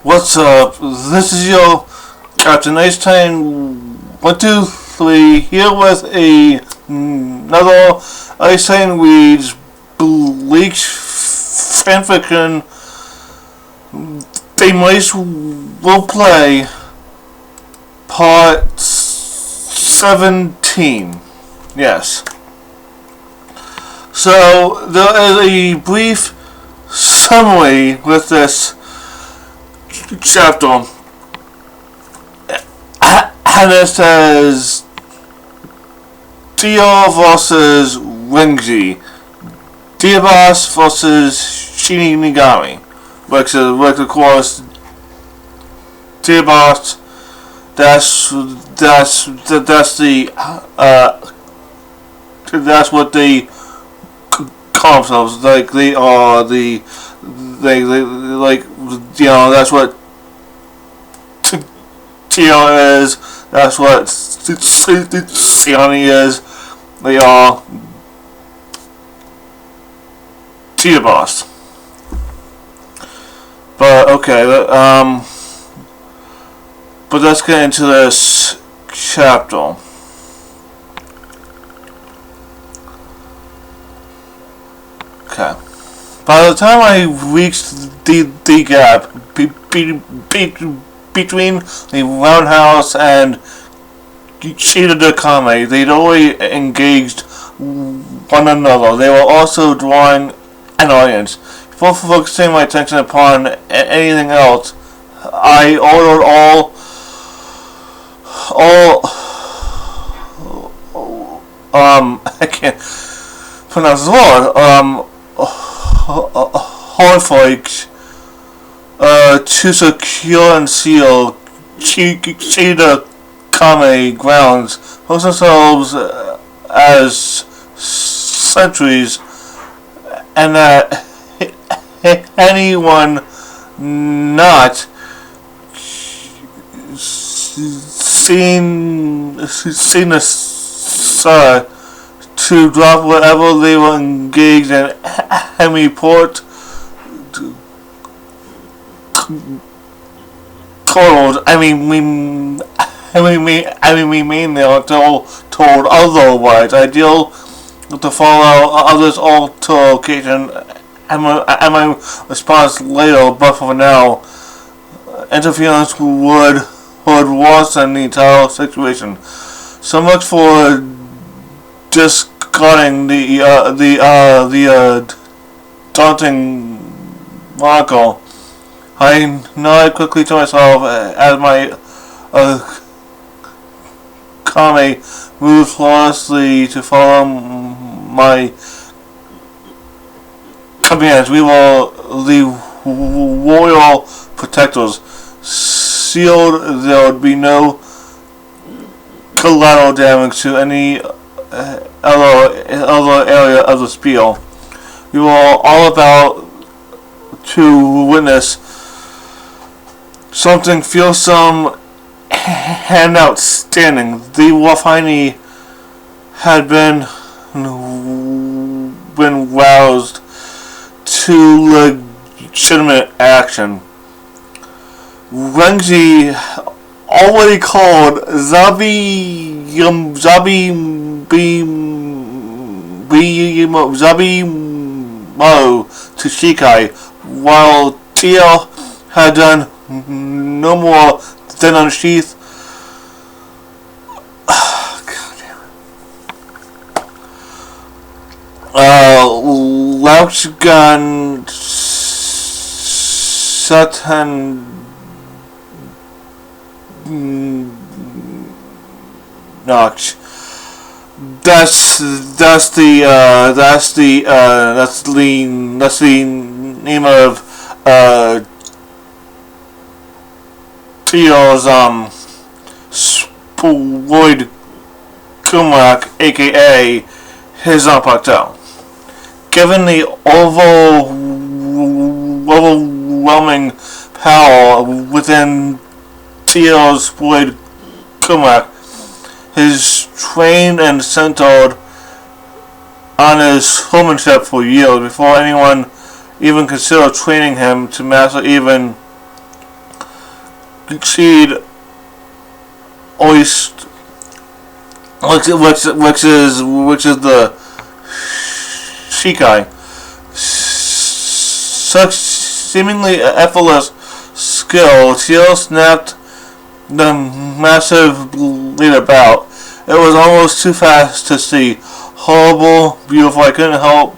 What's up? This is your Captain Icetian 123 here with another Icetian Reads Bleach fanfiction. They might will play part 17. Yes. So there is a brief summary with this chapter, and it says Dio versus Renji, Diabas versus Shinigami, which of course Diabas. That's what they call themselves. Like they are they like that's what Tio is. That's what Siani is. They are Tia Boss. But okay, but let's get into this chapter. Okay. By the time I reached the gap between the roundhouse and Shida Kame, they'd already engaged one another. They were also drawing an audience. Before focusing my attention upon anything else, I ordered I can't pronounce the word, Hornflake, to secure and seal Shida Kame grounds, post themselves as sentries, and that anyone not seen us to drop whatever they were engaged in and report cold. We mean they are told otherwise. I deal with the fallout others altercation and my response later, but for now, interference would worsen the entire situation. So much for discarding the daunting Marco. I nodded quickly to myself as my Kame moved flawlessly to follow my commands. We were the royal protectors. Sealed, there would be no collateral damage to any other area of the spiel. We were all about to witness something fearsome and outstanding. The Wafani had been roused to legitimate action. Renji, already called Zabimo to Shikai, while Tia had done no more than unsheath Louch gun Satan Notch. That's the name of Tio's Spoiled Kumrak, aka his Patel. Given the overwhelming power within Tio's Spoiled Kumrak, his trained and centered on his showmanship for years before anyone even considered training him to master even succeed Oist, which is the Shikai. Such seemingly effortless skill, Teal snapped the massive blade about. It was almost too fast to see. Horrible, beautiful. I couldn't help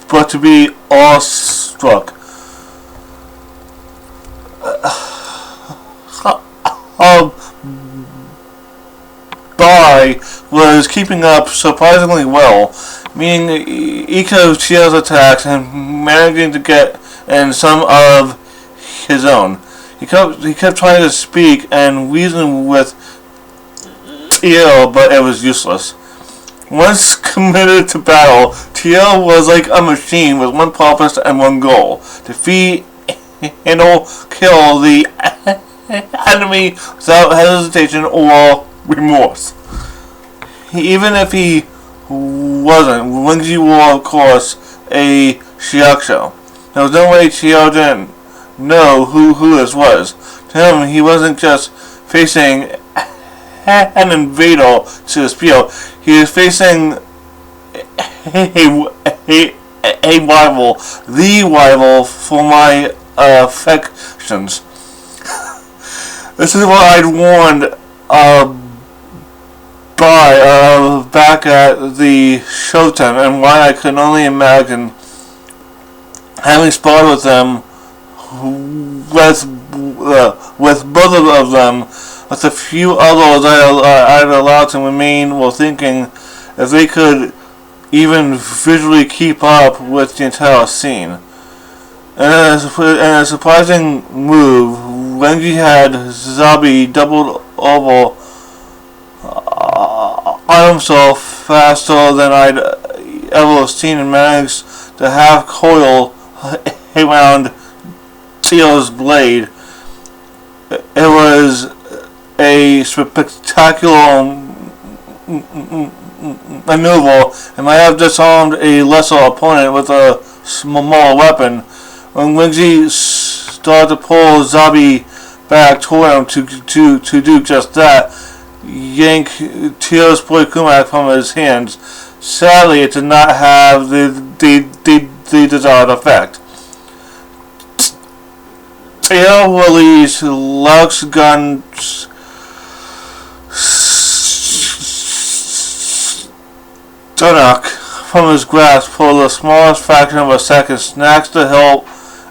but to be awestruck. Bai was keeping up surprisingly well, meaning each of Teal's attacks and managing to get in some of his own. He kept trying to speak and reason with Teal, but it was useless. Once committed to battle, Teal was like a machine with one purpose and one goal: defeat and kill the enemy without hesitation or remorse. Even if he wasn't, Wenji was, of course, a Shiakusho. There was no way Teal didn't know who this was. To him, he wasn't just facing an invader to dispute. He was facing a rival, the rival for my affections. This is what I'd warned back at the Shoten, and why I could only imagine having sparred with them, with both of them, with a few others I'd allowed to remain, while thinking if they could even visually keep up with the entire scene. In a surprising move, Wenji had Zabi doubled over on himself faster than I'd ever seen, and managed to have coil around Teal's blade. It was a spectacular maneuver, and might have disarmed a lesser opponent with a smaller weapon. When Wenji started to pull Zabi back toward him to do just that, yank Teal's Kumak from his hands. Sadly, it did not have the desired effect. Teal released Lux's gun Stunnock from his grasp for the smallest fraction of a second, snatched the hilt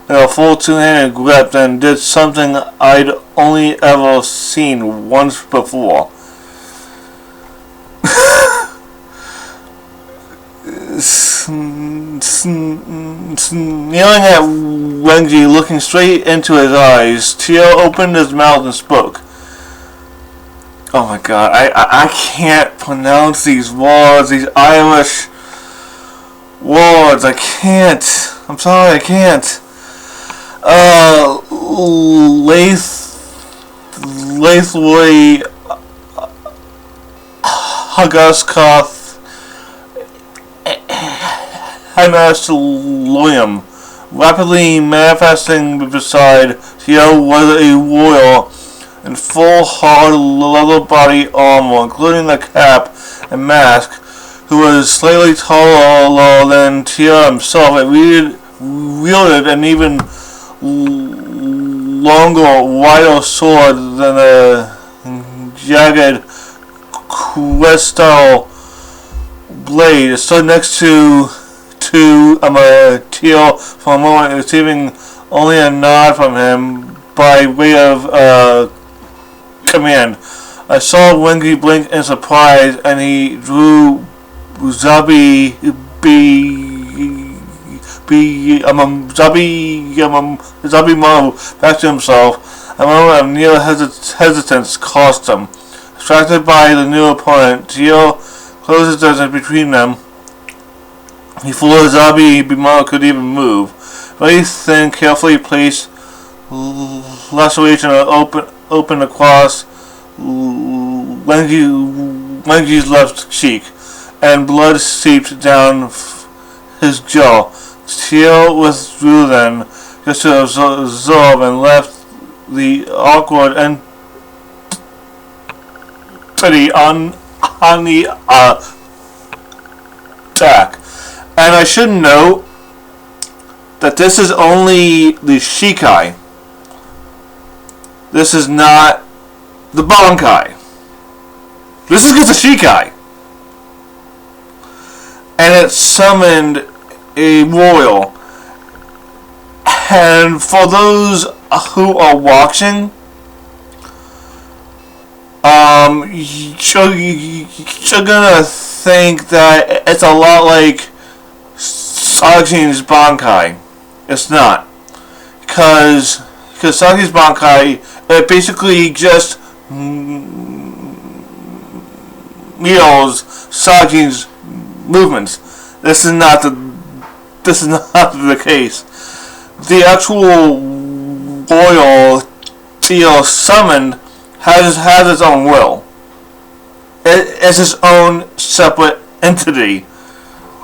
in a full two-handed grip, and did something I'd only ever seen once before. Kneeling at Wenji, looking straight into his eyes, Teal opened his mouth and spoke. Oh my god, I can't pronounce these words, these Irish words. I can't. I'm sorry, I can't. Lathway Hagaskoth William, rapidly manifesting beside Teal, was a warrior in full hard leather body armor, including a cap and mask, who was slightly taller than Teal himself. It wielded an even longer, wider sword than a jagged crystal blade. It stood next to Teal for a moment, receiving only a nod from him by way of command. I saw Wenji blink in surprise, and he drew Zabi Mo back to himself. A moment of near hesitance cost him. Distracted by the new opponent, Teal closed his distance between them before Zabi Mo could even move. Very thin, carefully placed laceration open across Wenji's left cheek, and blood seeped down his jaw. Teal withdrew then, just to absorb, and left the awkward entity on the attack. And I should note that this is only the Shikai. This is not the Bankai. This is just a Shikai. And it summoned a royal. And for those who are watching, you're gonna think that it's a lot like Icetian's Bankai. It's not. Because Icetian's Bankai, it basically just mirrors Icetian's movements. This is not the case. The actual royal Theo summoned has its own will. It's its own separate entity.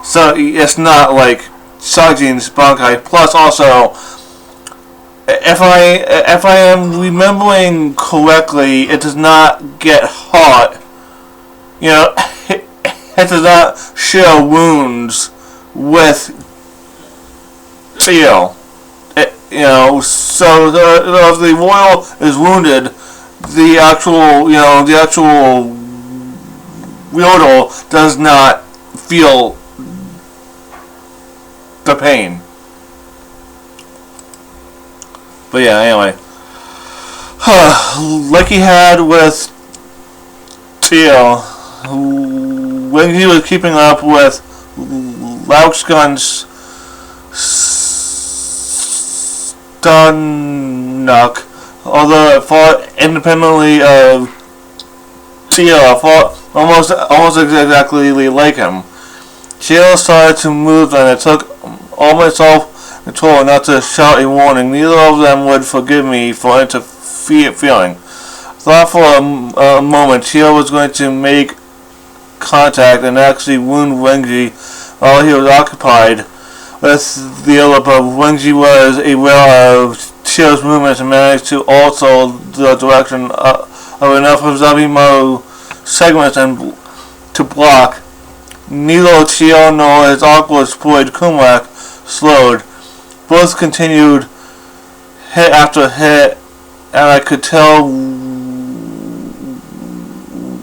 So it's not like Icetian's Bankai. Plus also, if I am remembering correctly, it does not get hot. You know, it does not share wounds with Theo. So if the royal is wounded, the actual wielder does not feel the pain. But yeah, anyway, like he had with Theo, when he was keeping up with Lauxgun's Stunnock, although it fought independently of Theo, it fought almost exactly like him. Theo started to move, and it took all my self-control not to shout a warning. Neither of them would forgive me for interfering. Thought for a moment Theo was going to make contact and actually wound Wenji while he was occupied with the other, but Wenji was aware of Theo's movements and managed to alter the direction of enough of Zabimo segments and to block. Neither Theo nor his awkward spoiled Kumak slowed. Both continued hit after hit, and I could tell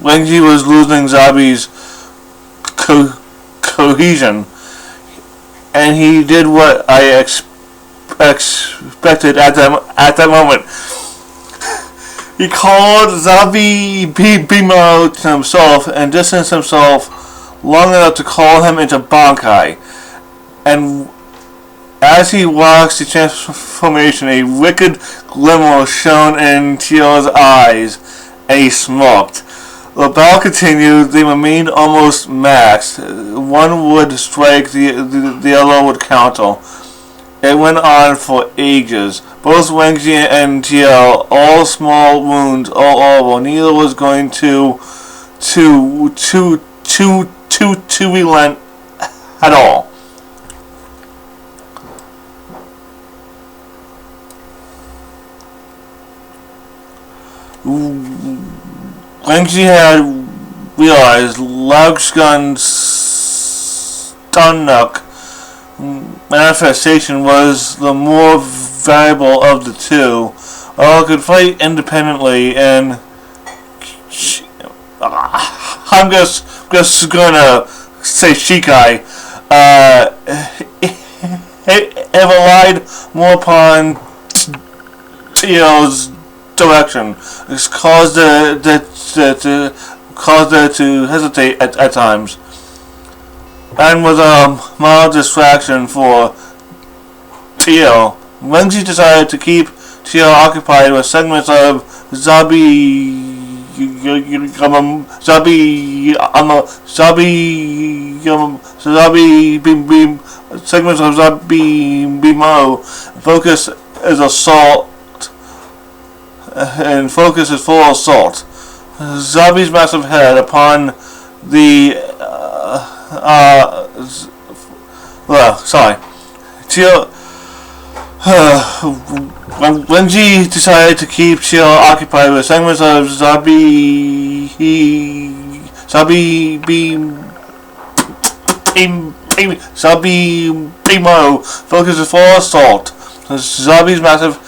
Wenji was losing Zabi's cohesion, and he did what I expected at that moment. He called Zabi Bimo to himself and distanced himself long enough to call him into Bankai. And as he watched the transformation, a wicked glimmer shone in Theo's eyes, and he smirked. The battle continued. They remained almost maxed. One would strike, the other would counter. It went on for ages. Both Wenji and Theo, all small wounds all over. Neither was going to relent at all. Wenji had realized Lauxgun's Stunnock manifestation was the more valuable of the two. All could fight independently, and I'm just gonna say Shikai it relied more upon Theo's direction. It's caused it to hesitate at times, and was a mild distraction for Theo. Wenji decided to keep Theo occupied with segments of segments of Zabimo. Focus is assault, and focus is full assault. Zabi's massive head upon the Theo When Wenji decided to keep Chill occupied with segments of Zabimo focuses full assault. Zabi's massive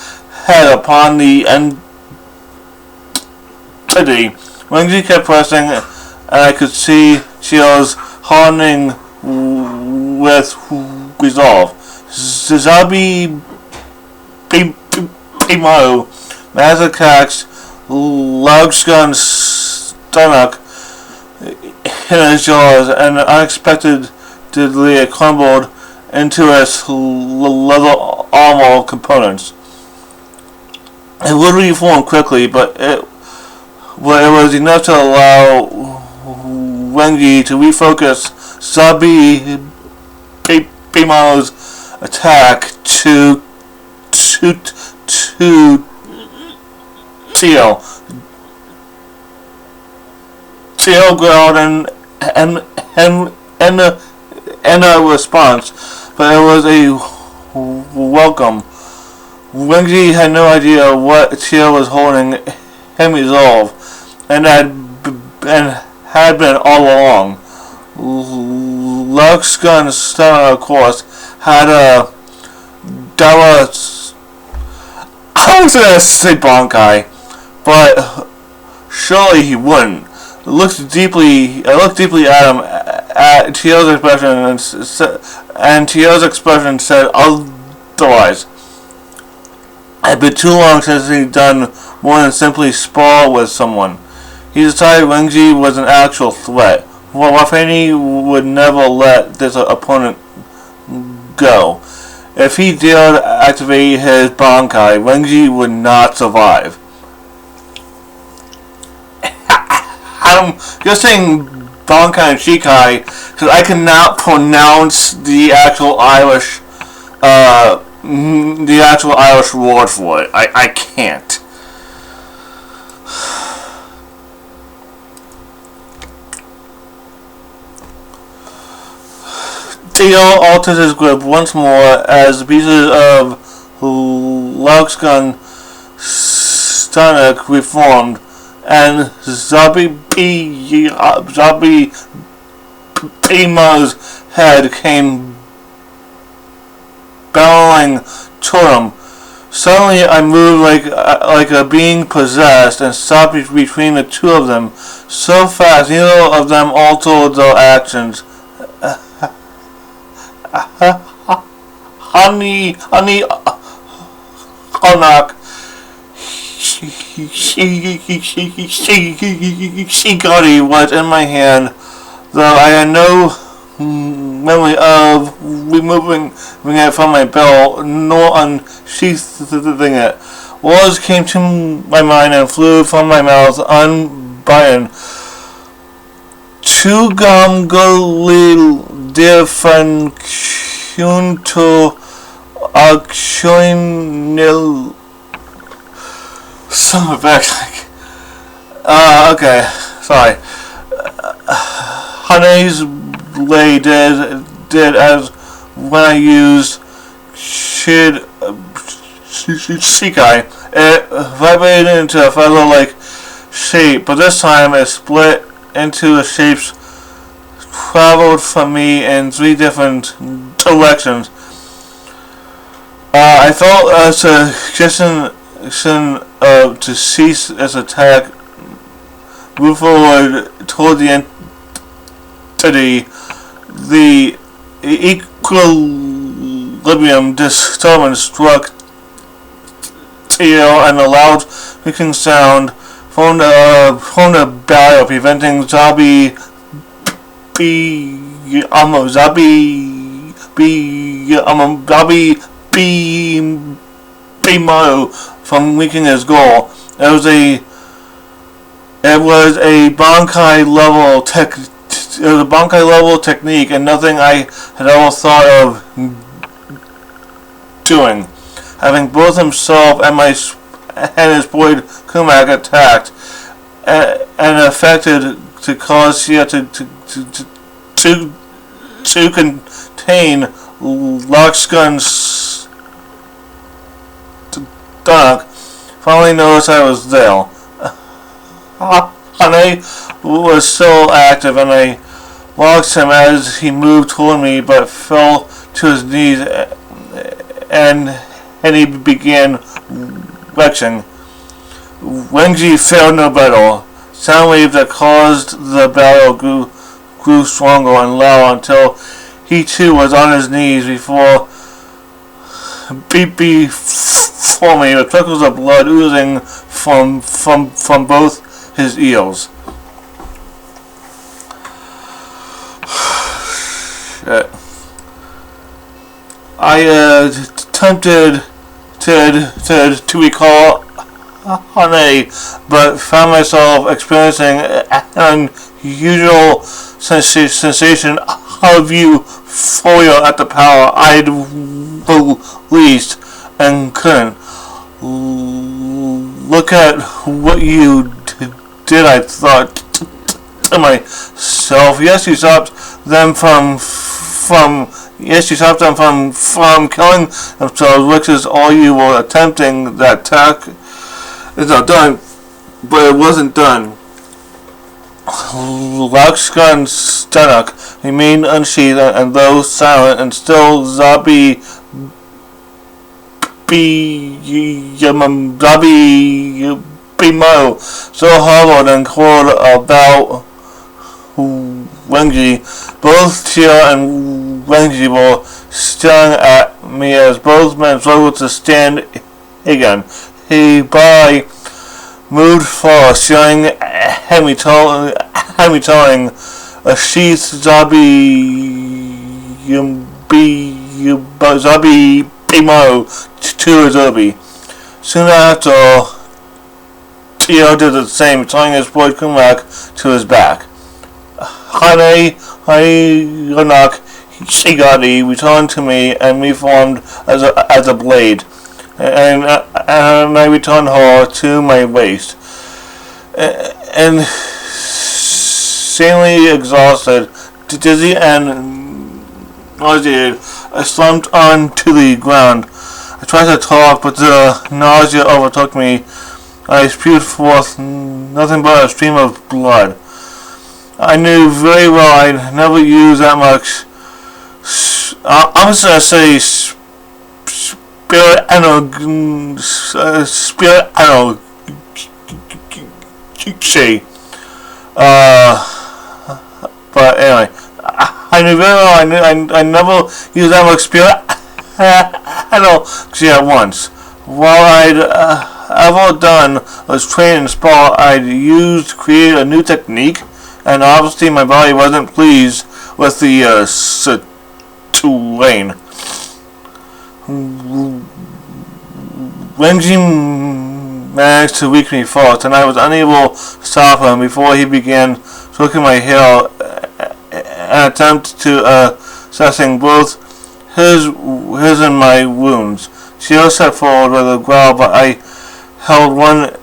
head upon the entity. Wenji kept pressing, and I could see Chill's hardening with resolve. Zabimo mass attacks Logsgun's stomach in his jaws, and unexpectedly it crumbled into its leather armor components. It would reform quickly, but it was enough to allow Wenji to refocus Zabimo's attack to Teal. Teal growled in a response, but it was a welcome. Wenji had no idea what Teal was holding in resolve, and had been all along. Luxgun's stomach, of course, had a I was gonna say Bankai, but surely he wouldn't. I looked deeply at him, at Teal's expression, and Teal's expression said otherwise. It had been too long since he'd done more than simply spar with someone. He decided Wenji was an actual threat. Wafani would never let this opponent go. If he dared activate his Bankai, Wenji would not survive. I'm just saying Bankai and Shikai because I cannot pronounce the actual Irish word for it. I can't. Theo altered his grip once more as the pieces of Luxgun's stomach reformed, and Zabimo's head came barreling toward him. Suddenly I moved like a being possessed and stopped between the two of them so fast neither of them altered their actions. Honey, Onak. Shigari was in my hand, though I had no memory of removing it from my belt, nor unsheathing it. Words came to my mind and flew from my mouth unbuttoned. Chugam Galil different Kunto Akshoinil. Son of a bitch. Okay, sorry. Honey's lay did as when I used Shikai. It vibrated into a feather-like shape, but this time it split into the shapes traveled from me in 3 different directions. I felt a suggestion to cease its attack, move forward toward the entity. The equilibrium disturbance struck Teo, and a loud clicking sound formed a barrier preventing Zabimo's from reaching his goal. It was a Bankai level technique, and nothing I had ever thought of doing. Having both himself and his boy Kumak attacked and affected to cause Sia to contain Loxgun's stomach finally noticed I was there. Hane was still active, and I watched him as he moved toward me, but fell to his knees, and he began retching. Wenji failed no better. Sound wave that caused the battle grew stronger and louder until he too was on his knees before me, with trickles of blood oozing from both his ears. Shit. I attempted to recall Hane, but found myself experiencing an unusual sensation of euphoria at the power I'd released, and couldn't. Look at what you did, I thought to myself. Yes, you stopped them from killing themselves, which is all you were attempting. That attack is not done, but it wasn't done. Lux's gun's stomach remained unsheathed, and though silent, and still Zabi Mo so hollowed and coiled about Wenji. Both Tia and Wenji were staring at me as both men struggled to stand again. He moved fast, staring at me, telling a sheath Zabi Mo to his obi. Soon after, Tio did the same, tying his boy Kumak to his back. Hane Yanak Shigati returned to me and reformed as a blade, and I returned her to my waist. And insanely exhausted, dizzy and nauseated, I slumped onto the ground. I tried to talk, but the nausea overtook me. I spewed forth nothing but a stream of blood. I knew very well I'd never use that much. I'm just gonna say spirit energy. But anyway, I knew very well I never used that much spirit energy at once. While I'd ever done was train and spar I'd used to create a new technique, and obviously my body wasn't pleased with the situation. Wenji managed to reach me first, and I was unable to stop him before he began stroking my hair, an attempt to assessing both his and my wounds. Shio stepped forward with a growl, but I held one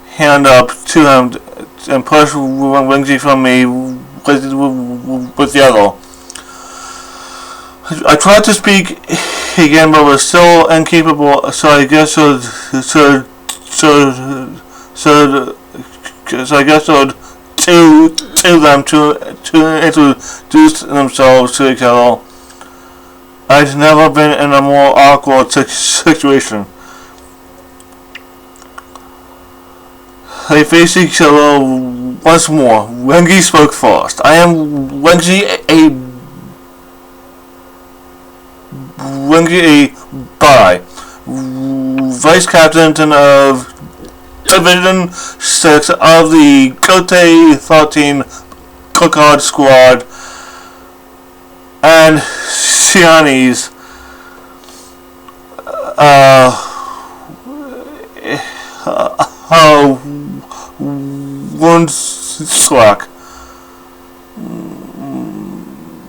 hand up to him and pushed Wenji from me with the other. I tried to speak again, but was still incapable, so I guess to them to introduce themselves to each other. I'd never been in a more awkward situation. They faced each other once more. Wenji spoke first. I am Wenji Bai, Vice Captain of Division 6 of the Gote 13 Cookard Squad, and Shiani's one slack.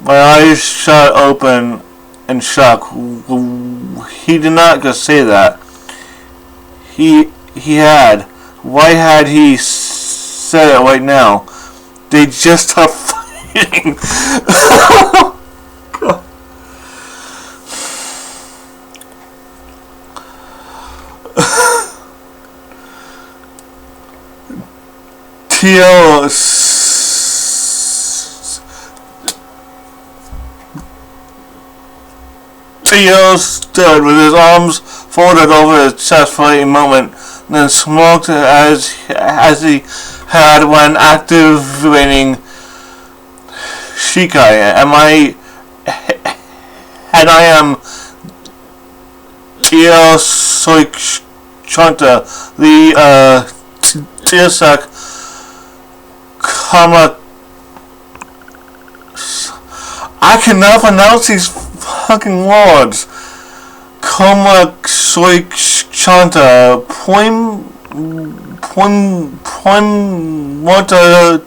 My eyes shot open in shock. He did not just say that. He had. Why had he said it right now? They just stopped fighting. Teal stood with his arms folded over his chest for a moment, then smoked as he had when activating Shikai. I am Teal Chanta, the Tiasak Kama. I cannot pronounce these fucking words. Koma soy chanta poem mota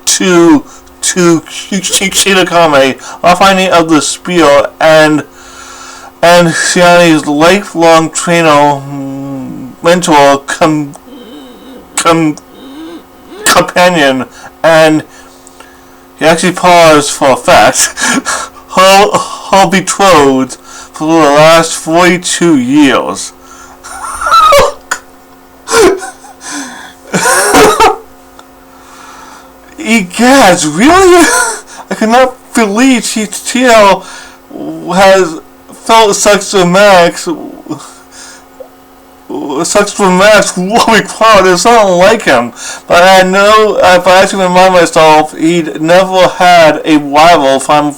to Shirakame, our finding of the spear and Shiani's lifelong trainer, mentor, companion, and he actually paused for effect. Her betrothed for the last 42 years. Egads, really? I cannot believe TL has felt such dramatic loving crowd. It's not like him. But I know if I actually remind myself, he'd never had a rival for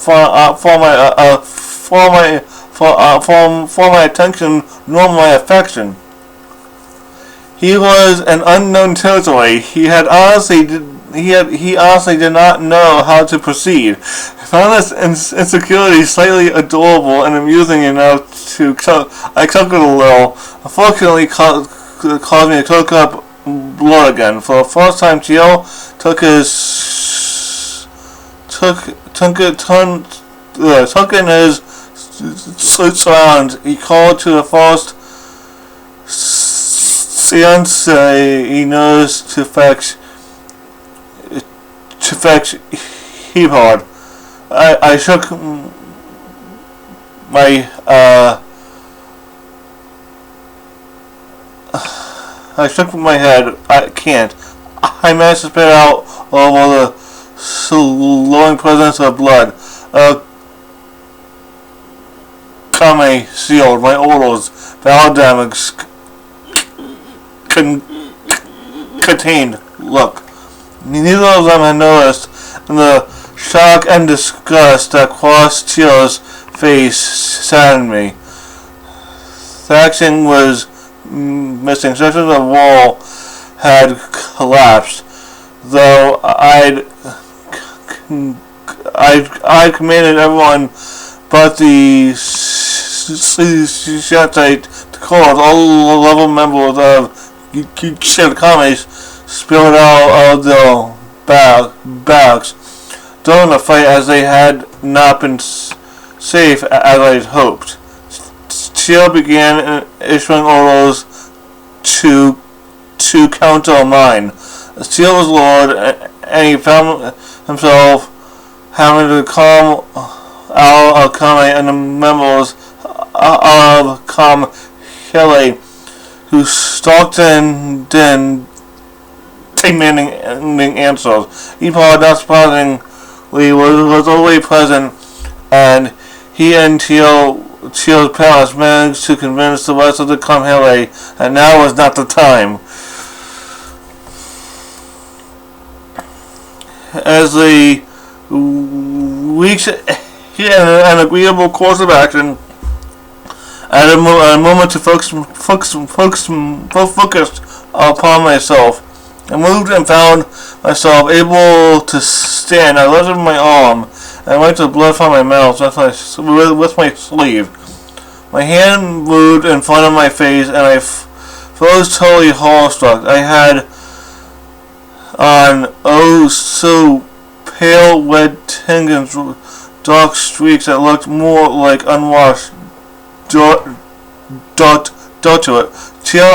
my attention nor my affection. He was an unknown territory. He honestly did not know how to proceed. I found this insecurity slightly adorable and amusing enough to I chuckled a little. Unfortunately, caused me to choke up blood again. For the first time, Gio took in his surrounds. He called to the first seance he noticed to fetch Heapard. I shook my head. I can't. I managed to spit out over the slowing presence of blood. Kame sealed my orders. Valid damage contained. Look. Neither of them had noticed, and the shock and disgust that crossed Teal's face saddened me. Thatching was missing. Sections of the wall had collapsed, though I'd commanded everyone but the Shatite to call all level members of Shirakame's spilled out of their bags during the fight, as they had not been safe as I had hoped. Teal began issuing orders to counter mine. Teal was Lord, and he found himself having to calm out Kame and the members of Hele, who stalked in demanding answers. Epaw, not surprisingly, was already present, and he and Teal's palace managed to convince the rest of the Hele that now was not the time. As they reached an agreeable course of action, I had a moment to focus upon myself. I moved and found myself able to stand. I lifted my arm and wiped the blood from my mouth with my sleeve. My hand moved in front of my face, and I froze totally horror-struck. I had on so pale red tinges, dark streaks that looked more like unwashed dirt to it. Teal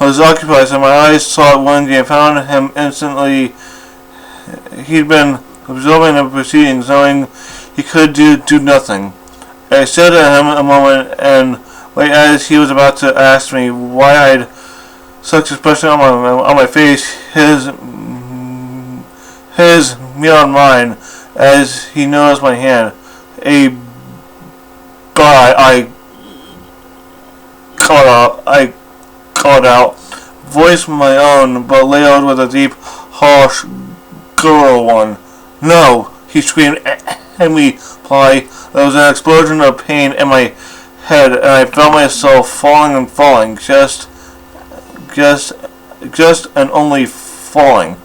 was occupied, so my eyes sought Wendy and found him instantly. He'd been absorbing the proceedings, knowing he could do nothing. I stared at him a moment, and right as he was about to ask me why I'd such expression on my face, his me on mine, as he noticed my hand. A but I called out, voice my own, but layered with a deep, harsh, guttural one. No, he screamed, and we replied. There was an explosion of pain in my head, and I felt myself falling and falling, just and only falling.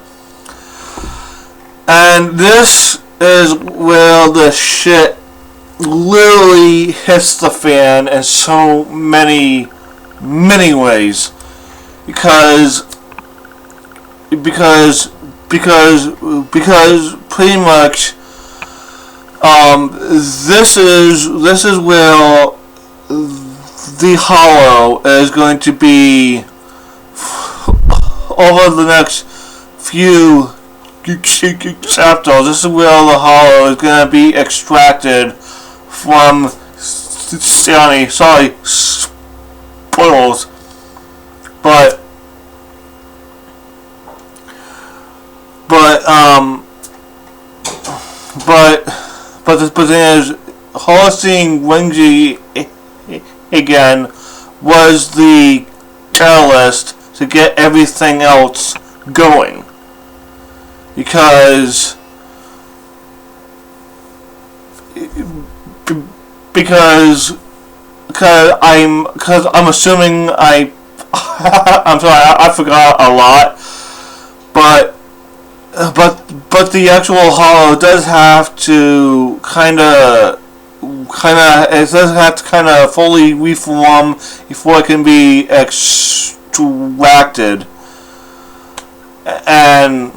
And this is where the shit literally hits the fan in so many ways, because pretty much this is where the Hollow is going to be over the next few chapters. This is where the Hollow is going to be extracted from Stanley. Sorry, spoilers. But the thing is, hosting Wenji again was the catalyst to get everything else going. Because I'm assuming I'm sorry, I forgot a lot, but the actual Hollow does have to kind of fully reform before it can be extracted, and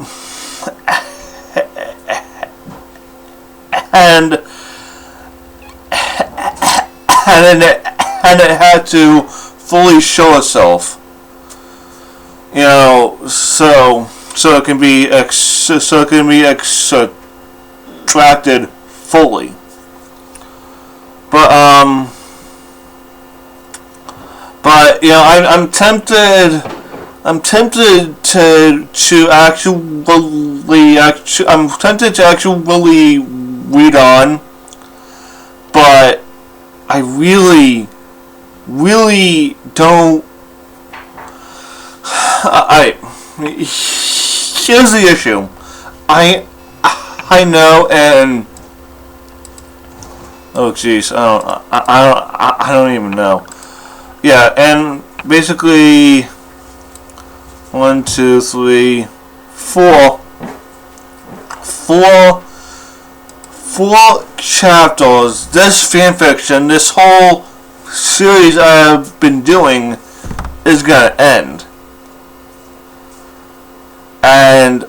it had to fully show itself, you know, so it can be extracted fully. But you know, I'm tempted to actually read on, but I really don't. Here's the issue. I know, and oh jeez, I don't even know. Yeah, and basically 1, 2, 3, 4 chapters. This fanfiction, this whole series I've been doing, is gonna end. And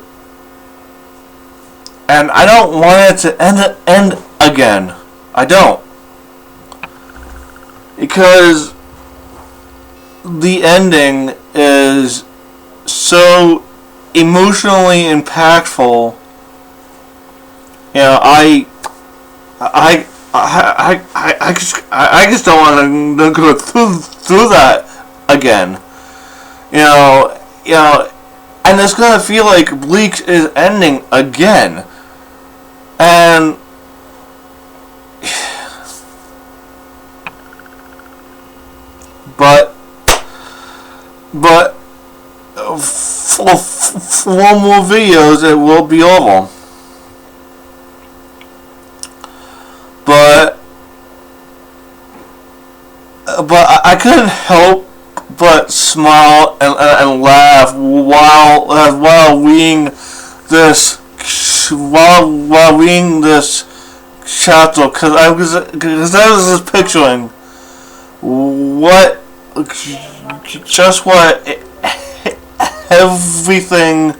I don't want it to end again. I don't. Because the ending is so emotionally impactful. You know, I just don't want to go through that again. You know, and it's gonna feel like Bleach is ending again, and but for 4 more videos it will be over. But I couldn't help but smile and laugh while reading this chapter, because I was just picturing what everything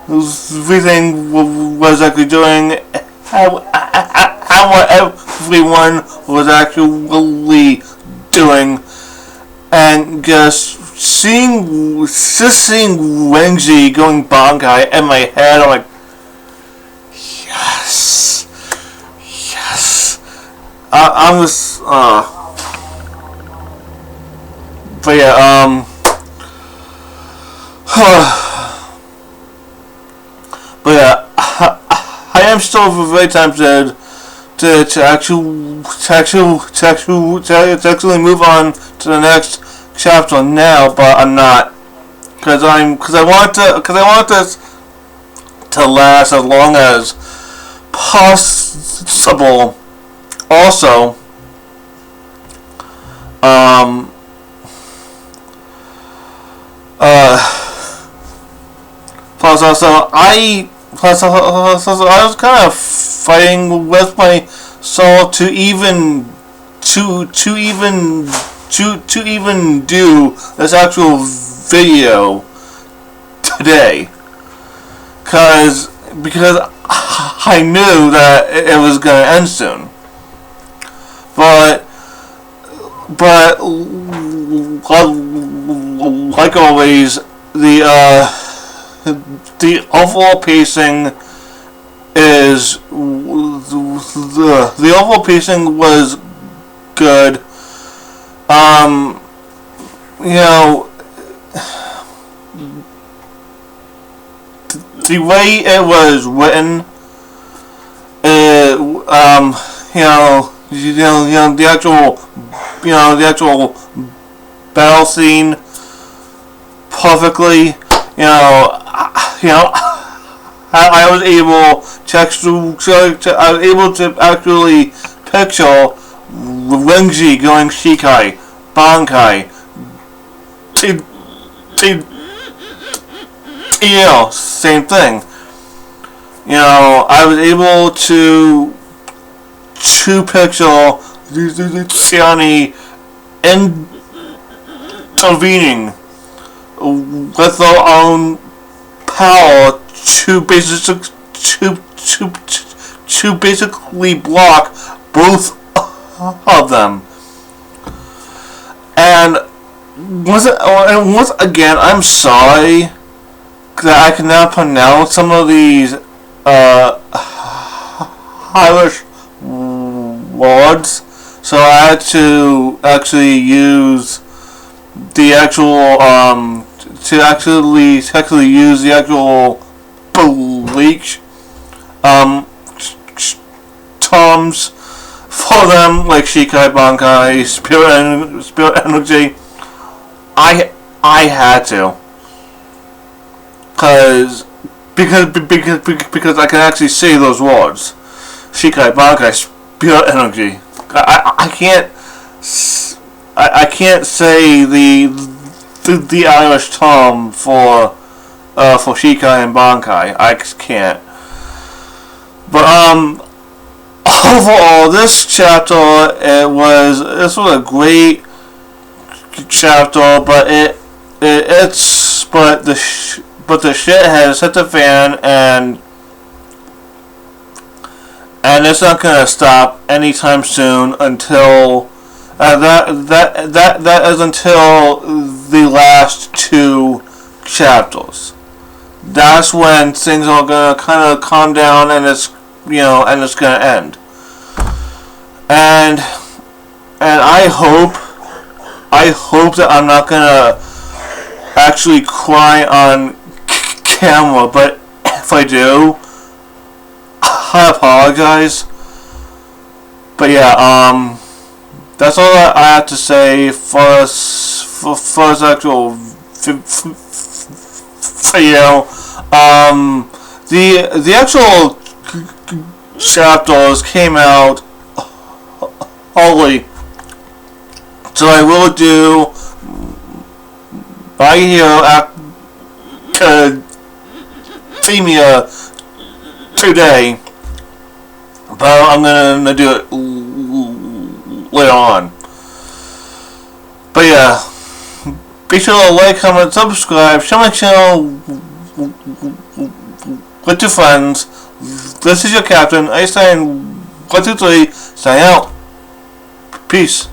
was actually doing, how everyone was actually doing, and just seeing Renji going Bankai in my head. I'm like, yes. I was but yeah, But yeah, I am still very tempted to actually move on to the next chapter now, but I'm not, because I want this to last as long as possible. Also, plus also I was kind of fighting with my soul to even do this actual video today, because I knew that it was gonna end soon, but like always, the overall pacing is the overall pacing was good. You know, the way it was written, the actual battle scene perfectly. I was able to actually picture Renji going Shikai, Bankai, same thing. I was able to picture Tiani intervening with their own power to basically block both of them. And once again, I'm sorry that I cannot pronounce some of these Irish words, so I had to actually use the actual use the actual Bleach terms for them, like Shikai, Bankai, Spirit Energy. I had to, because I can actually say those words, Shikai, Bankai, Spirit Energy. I can't say the Irish term for Shikai and Bankai. I just can't. But overall, this chapter was a great chapter, but the shit has hit the fan, and it's not gonna stop anytime soon until that is until the last two chapters. That's when things are gonna kind of calm down, and it's gonna end. And I hope that I'm not gonna actually cry on camera, but if I do, I apologize. But yeah, that's all that I have to say for this actual video. The actual chapters came out early, so I will do My Hero Academia today, but I'm gonna do it later on. But yeah, be sure to like, comment, subscribe, share my channel with your friends. This is your captain, Icetian 123, signing out. Peace.